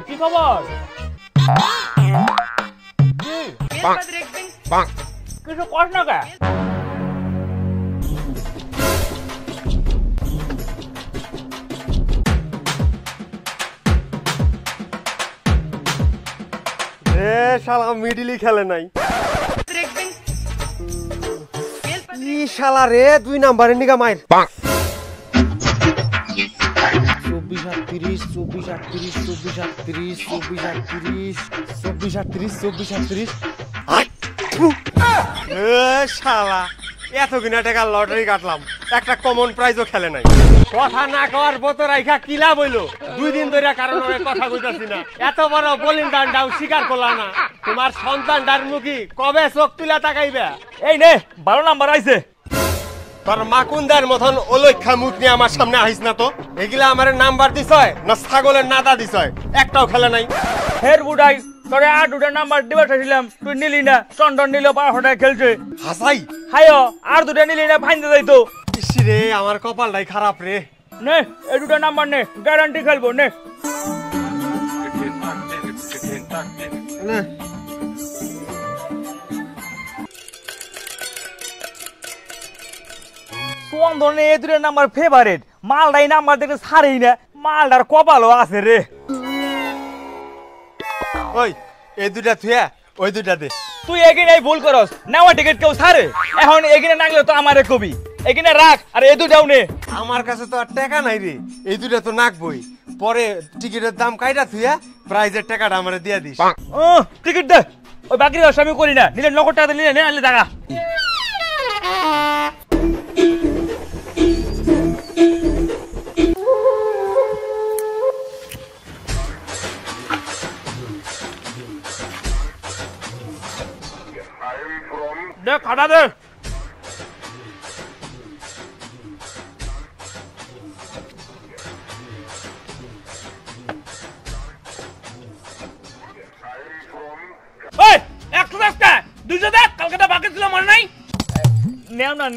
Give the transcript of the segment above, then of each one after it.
কি খবর? কিছু কর না কে? শালা মিডিলি খেলে নাই ই শালা রে 2 নাম্বারের নিগা মাইর 24 শালা এতগুনা টাকা লটারি কাটলাম একটা কমন প্রাইজও খেলে নাই কথা না কওয়ার বতো রাইখা কিলা বইলো 2 দিন ধরে কারণ কথা কইতাছি না এত বড় বোলিং ডান্ডাও স্বীকার করলা না তোমার সন্তানটার মুখী কবে চোখ তুলা তাকাইবে এই নে 12 নাম্বার আইছে তোর মাকুন্দার মতন অলক্ষা মুখ নিয়ে আমার সামনে আইস না তো এগুলা আমার নাম্বার দিছয় না ছাগলের নাদা দিছয় একটাও খেলে নাই ফের বুড়াই তোরে আর দুটা নাম্বার দিবা চাইছিলাম তুই নিলি না চন্দন নিল 12 টাকা খেলছে হাসাই হাইও আর দুটা নিলি না ফাইন যাইতো ইস রে আমার কপালটাই খারাপ রে নে এই দুটা নাম্বার নে গ্যারান্টি খেলবো নে চন্দনে এই দুটা নাম্বার ফেভারিট মালটাই নাম্বার দেখে ছাড়েই না মালটার কপালও আছে রে ওই এই দুটা থুয়া ওই দুটা দে তুই এখানে ভুল করস নেওয়া টিকিট কেউ ছাড়ে এখন এখানে নাগলে তো আমারে কবি এখানে রাখ আর এই দুটাও নে আমার কাছে তো আর টাকা নাই রে এই দুটা তো নাকবই পরে টিকিটের দাম কাইটা থুয়া প্রাইজের টাকাটা আমারে দিয়া দিস টিকিট দে ওই বাকি রস আমি করি না নিলে নগদ টাকা নিলে নে টাকা দে খাটা দে ওই 110 টা 200 দে কালকেটা বাকি ছিল মনে নাই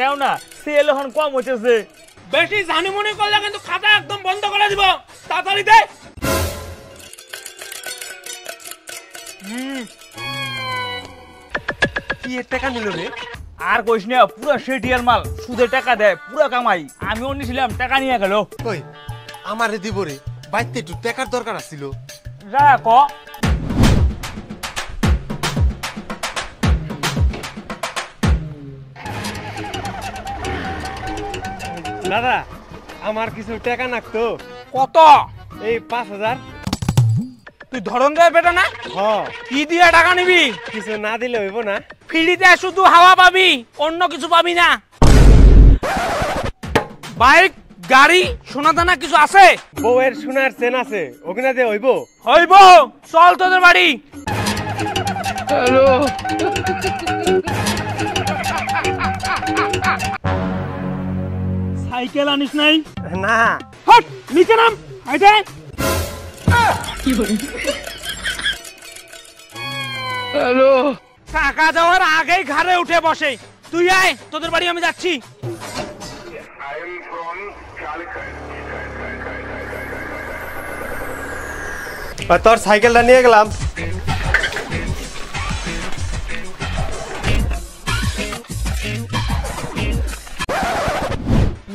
নেও না সেল এখন কম হইতেছে বেশি জানি মনে করলে কিন্তু খাতা একদম বন্ধ করে দিব তাড়াতাড়ি দে কি এর টাকা নিল রে আর কইস না পুরো সেটিয়ার মাল সুদে টাকা দেয় পুরো কামাই আমিও নিছিলাম টাকা নিয়ে গেল কই আমারে দিব রে বাইতে একটু টাকার দরকার আছিল যা ক দাদা আমার কিছু টাকা নাকতো কত এই 5000 তুই ধরনদার বেটা না হ্যাঁ কি দিয়ে টাকা নিবি কিছু না দিলে হইব না ফ্রিতে শুধু হাওয়া পাবি অন্য কিছু পাবি না বাইক গাড়ি সোনা দানা কিছু আছে বউয়ের সোনার চেন আছে ওখানে দিয়ে হইব হইব চল তোদের বাড়ি হ্যালো সাইকেল আনিস নাই না হট নিচে নাম আইতে কি বলি হ্যালো টাকা দেওয়ার আগেই ঘরে উঠে বসে তুই আয় তোদের বাড়ি আমি যাচ্ছি তোর সাইকেলটা নিয়ে গেলাম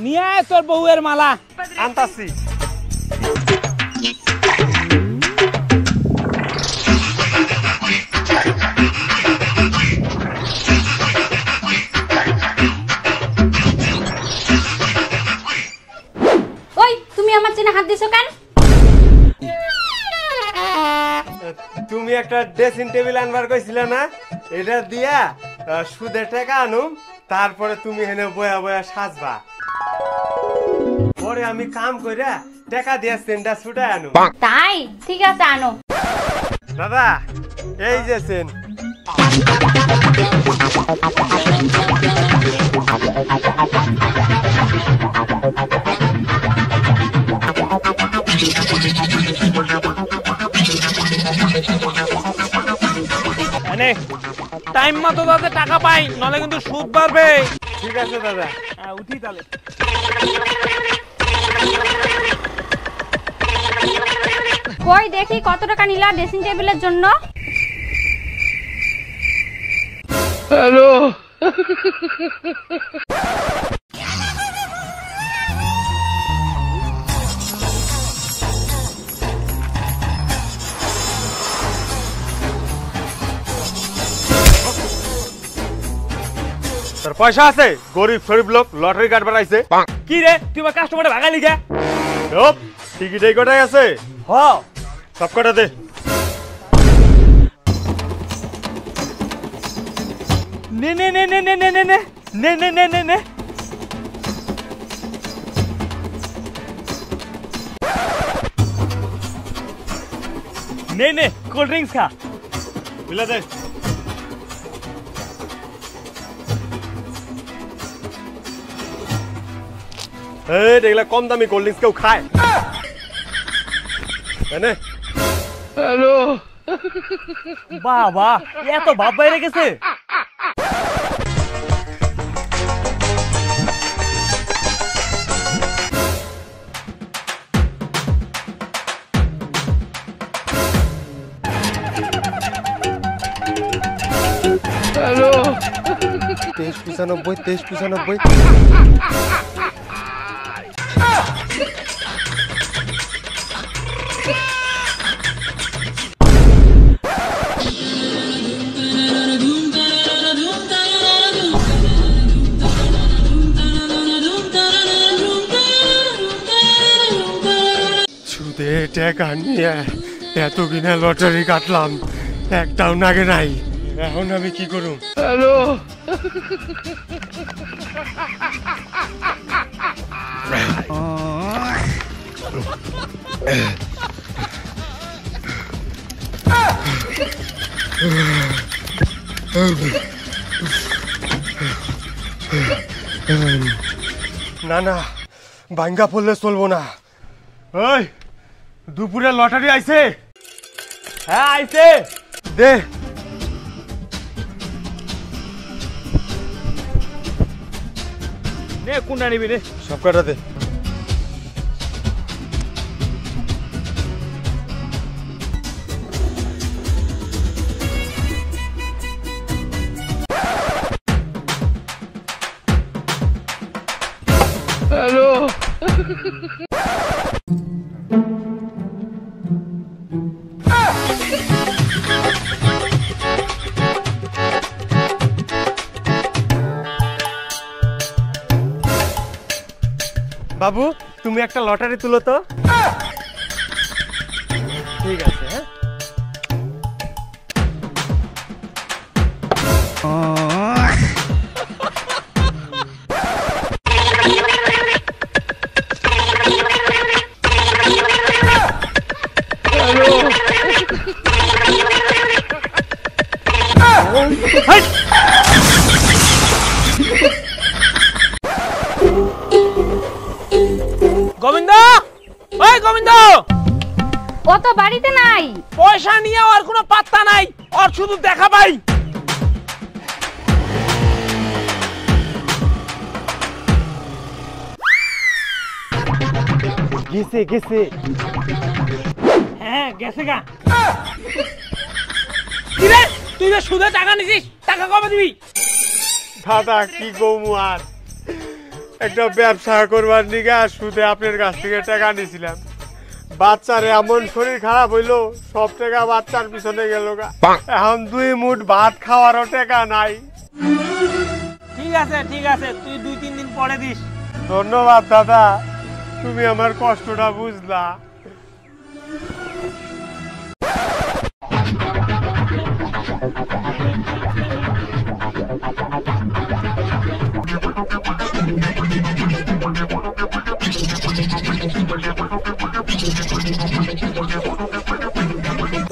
নিয়ে আয় তোর বউয়ের মালা আনতাছি ওই তুমি আমার চেনে হাত দিছো কেন তুমি একটা ড্রেসিং টেবিল আনবার কইছিলে না এটা দিয়া সুদে টাকা আনুম তারপরে তুমি হেনে বয়া বয়া সাজবা পরে আমি কাম কইরা টাকা দিয়া সেন্ডা ছুটায় আনুম তাই ঠিক আছে আনো দাদা এই যে সেন টাইম মতো যাতে টাকা পাই, নলে কিন্তু সুদ বাড়বে। ঠিক আছে দাদা, হ্যাঁ উঠি তাহলে। কই দেখি কত টাকা নিলা ড্রেসিং টেবিলের জন্য? হ্যালো। তোর পয়সা আছে? গরিব শরীফ লোক লটারি কার্ড বানাইছে। কি রে তুই আমার কাস্টমারে ভাগালি কে? চুপ, টিকিট এই কটাই আছে। হ সব কটা দে। নে নে নে নে নে নে নে নে নে নে নে নে নে। নে নে কোল্ড ড্রিঙ্কস খা। বিলা দে। এই দেখলা কম দামি কোল্ড ড্রিঙ্কস কেউ খায়? এনে হ্যালো। বাবা এত ভাব বাইরে গেছে। হ্যালো। 2395 2395। সুদে টাকা নিয়ে এত কিনা লটারি কাটলাম, একটাও নাগে নাই। এখন আমি কি করুম? হ্যালো। না না, ভাঙ্গা পড়লে চলবো না। ওই দুপুরে লটারি আইছে? হ্যাঁ আইছে। দে। নে কোনটা নিবি রে? সব কটা দে। হ্যালো। বাবু তুমি একটা লটারি তুলো তো। ঠিক আছে। হ্যাঁ গোবিন্দ, ওই গোবিন্দ, ও তো বাড়িতে নাই। পয়সা নিয়ে আর কোনো পাত্তা নাই, আর শুধু দেখা পাই। গেছে গেছে। হ্যাঁ গেছে গা। কি রে তুই যে সুদে টাকা নিছিস, টাকা কবে দিবি? দাদা কি গমু আর, একটা ব্যবসা করবার নিগা সুদে আপনার কাছ থেকে টাকা নিয়েছিলাম। বাচ্চারে এমন শরীর খারাপ হইলো, সব টাকা বাচ্চার পিছনে গেল গা। এখন 2 মুঠ ভাত খাওয়ারও টাকা নাই। ঠিক আছে ঠিক আছে, তুই 2-3 দিন পরে দিস। ধন্যবাদ দাদা, তুমি আমার কষ্টটা বুঝলা।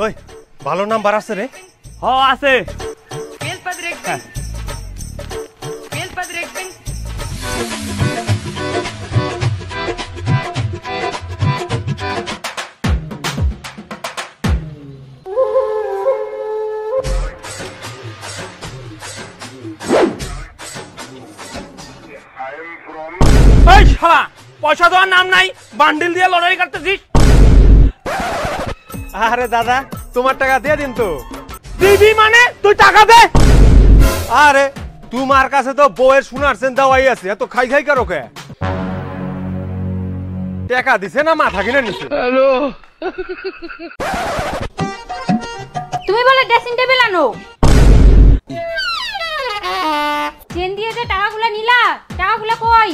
ওই ভালো নাম্বার আছে রে? হ আছে। এই শালা পয়সা দেওয়ার নাম নাই, বান্ডিল দিয়ে লটারি কাটতেছিস। আরে দাদা তোমার টাকা দিয়ে দিন তো। দিবি মানে তুই টাকা দে। আরে তোমার কাছে তো বউয়ের সোনার চেন দেওয়াই আছে, এত খাই খাই কারো কে? টাকা দিছে না মাথা কিনে নিছে? তুমি বলে ড্রেসিং টেবিল আনো। চেন দিয়ে যে টাকাগুলো নিলা, টাকাগুলো কই?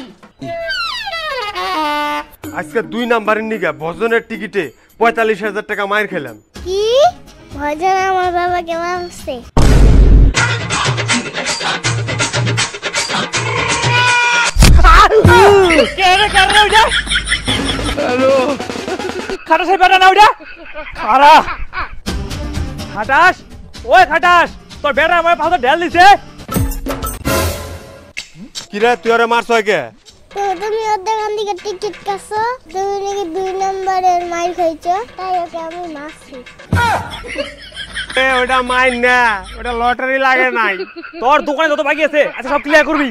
আজকে 2 নাম্বারের নিগা ভজনের টিকিটে 45,000 টাকা মাইর খেলাম। কি ভজন আমার বাবাকে মারছে? কে রে ওইটা? হ্যালো খাটাস এর বেটা না ওইটা? খারা খাটাস, ওই খাটাস তোর বেটা আমার পাশে ঢেল দিছে। কি রে তুই আরে মারছ কে? তো তুমি ওর দোকান থেকে টিকিট কাছো, তুমি নাকি 2 নম্বরের মাইর খাইছো, তাই ওকে আমি মারছি। ওটা মাইর না, ওটা লটারি লাগে নাই। তোর দোকানে যত বাকি আছে আচ্ছা সব ক্লিয়ার করবি।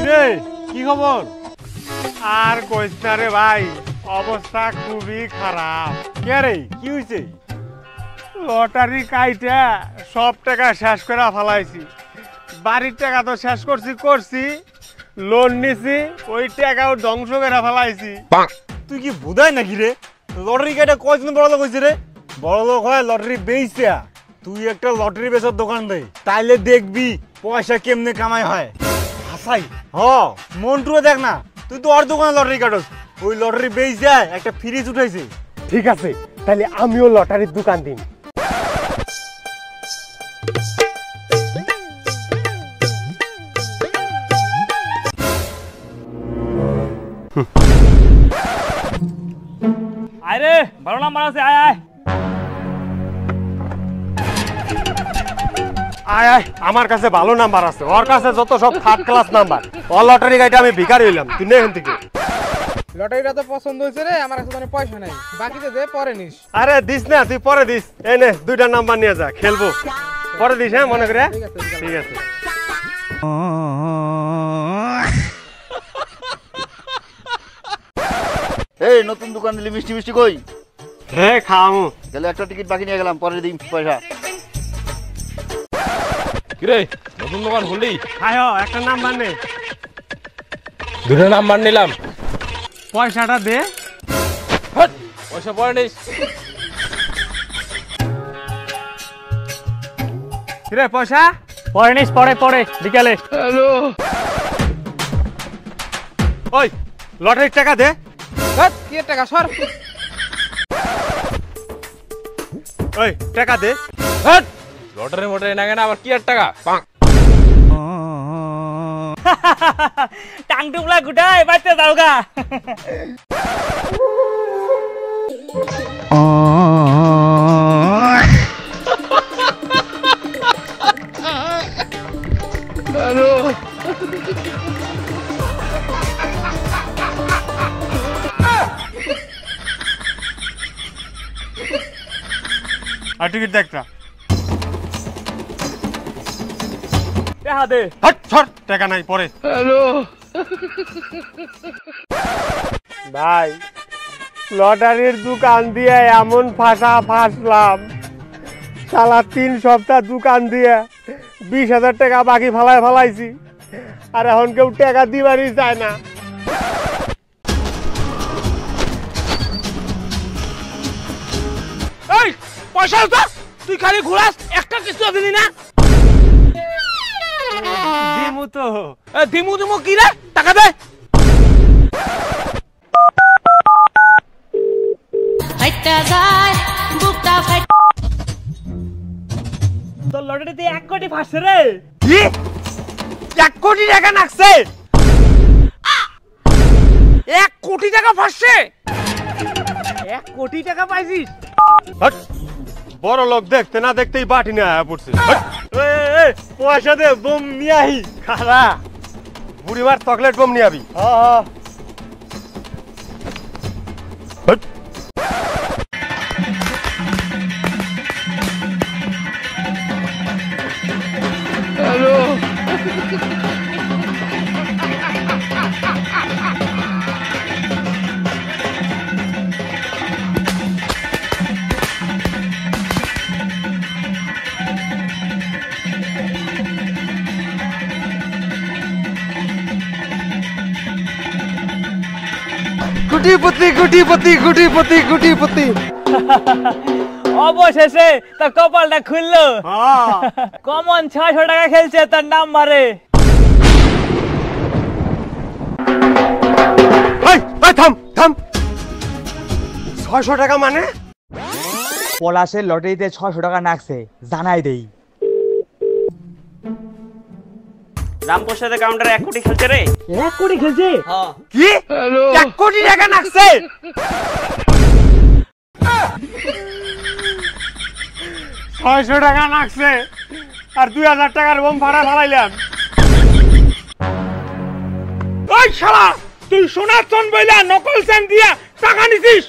রে কি খবর? আর কইস না রে ভাই, অবস্থা খুবই খারাপ। কে রে কি হইছে? লটারি কাইটা সব টাকা শেষ করে ফেলাইছি। বাড়ির টাকা তো শেষ করছি, লোন নিছি, ওই টাকাও ধ্বংস করে ফেলাইছি। তুই কি বুঝাই নাকি রে? লটারি কাটা কয়দিন বড় লোক হয়েছে রে? বড় লোক হয় লটারি বেচা। তুই একটা লটারি বেচার দোকান দে, তাইলে দেখবি পয়সা কেমনে কামাই হয়। হাসাই হ মন্টুও দেখ না, তুই তো ওর দোকানে লটারি কাটস, ওই লটারি বেচা একটা ফ্রিজ উঠাইছে। ঠিক আছে তাহলে আমিও লটারির দোকান দিন। আরে ভালো নাম্বার আছে, আয় আয় আয় আয়, আমার কাছে ভালো নাম্বার আছে, ওর কাছে যত সব 3rd ক্লাস নাম্বার। ও লটারি গাইটা আমি ভিখারি হইলাম, তুই নে এখান থেকে। লটারিটা তো পছন্দ হয়েছে রে, আমার কাছে তো পয়সা নাই, বাকিতে দে পরে নিস। আরে দিস না, তুই পরে দিস। এই নে 2টা নাম্বার নিয়ে যা, খেলবো পরে দিস। হ্যাঁ মনে করে? ঠিক আছে। এই নতুন দোকান দিলি মিষ্টি মিষ্টি কই? হ্যাঁ খাওয়ামু। তাহলে একটা টিকিট বাকি নিয়ে গেলাম, পরে দিই পয়সা। কিরে নতুন দোকান খুললি? হ্যাঁ একটা নাম্বার নে। 2টা নাম্বার নিলাম, পয়সাটা দে। পয়সা পরে নিস। রে পয়সা পরে নিস, পরে বিকালে। ওই লটারির টাকা দে। কি টাকা সর। ওই টাকা দে। লটারি মোটারি না কেন আবার কি আর টাকা? টাং টুকলা গুটাই বাইতে যাওগা। আর টিকিট দেখটা। টাকা দে। হট ছট, টাকা নাই পরে। ভাই লটারির দোকান দিয়ে এমন ফাঁসলাম, সালা 3 সপ্তাহ দোকান দিয়ে 20,000 টাকা বাকি ফেলাইছি, আর এখন কেউ টাকা দিবারই চায় না। এই পয়সা তো তুই খালি ঘুরাস, একটা কিছু দিলি না। দিমু তো। দিমু কি রে? টাকা দে। তোর লটারিতে 1 কোটি ফাঁসছে রে। কি 1 কোটি টাকা নাকছে? 1 কোটি টাকা ফাঁসছে? 1 কোটি টাকা পাইছিস? হট, বড় লোক দেখতে না দেখতেই বাটি নিয়ে আয়া পড়ছে। হট, এই পয়সা দে, বোম নিয়ে আহি। খালা বুড়িমার চকলেট বোম নিয়ে আবি। হট। কোটিপতি কোটিপতি কোটিপতি কোটিপতি অবশেষে তার কপালটা খুললো কমন 600 টাকা খেলছে তার নাম মারে থাম থাম 600 টাকা মানে পলাশের লটারিতে 600 টাকা নাকছে জানাই দেই রামপ্রসাদের কাউন্টারে 1 কোটি খেলছে রে 1 কোটি খেলছে হ্যাঁ কি 1 কোটি টাকা নাকছে 600 টাকা নাকছে আর 2000 টাকার বোম ভাড়া ফালাইলাম ওই শালা তুই সোনার চন বইলা নকল চেন দিয়া টাকা নিছিস